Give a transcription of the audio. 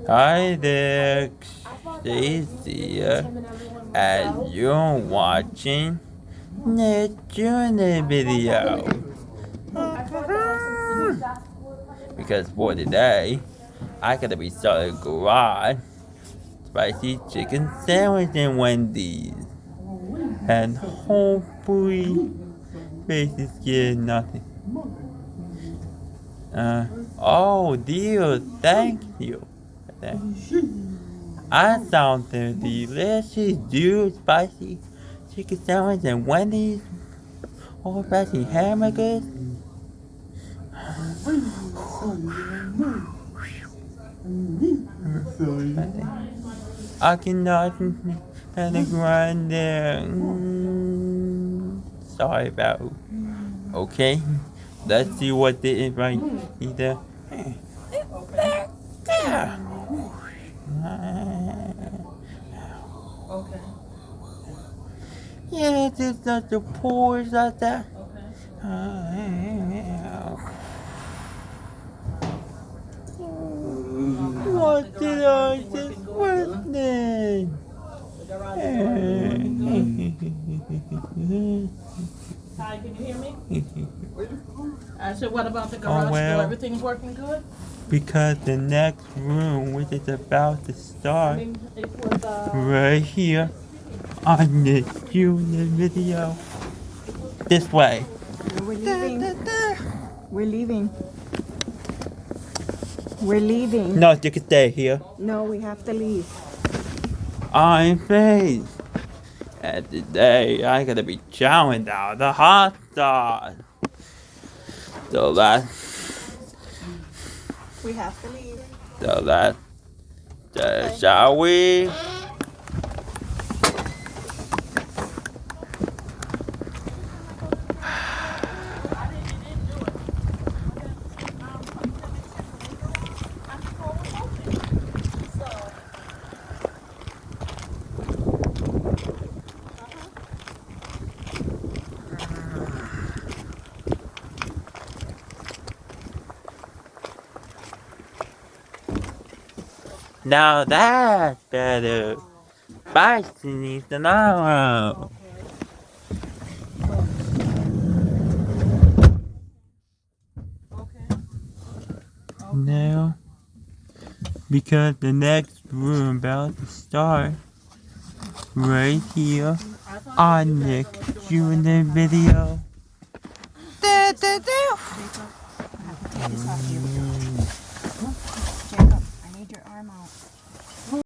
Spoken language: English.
Hi there, Stacy, and you're watching the journey video. Because for today, I gotta be starting garage spicy chicken sandwich and Wendy's. And hopefully, faces get nothing. Oh dear, thank you. I sound delicious, dude. Spicy chicken sandwich and Wendy's. All spicy hamburgers. I cannot and a grind there. Sorry about. Okay, let's see what they invite either. Okay. Yeah, it's not the pores out there. What did I just witness? Hi, can you hear me? I said, what about the Oh, garage well. door? Everything's working good? Because the next room, which is about to I start, mean, it was, right here on the unit video. This way. We're leaving. We're leaving. We're leaving. No, you can stay here. No, we have to leave. I'm Faith. And today I gotta be chowing down the hot dog. So We have to leave. Shall we? Now that's better. Spicy needs an hour. Now, because the next room about to start right here on Nick Jr. video. I have to take this off you. Jacob, I need your arm out.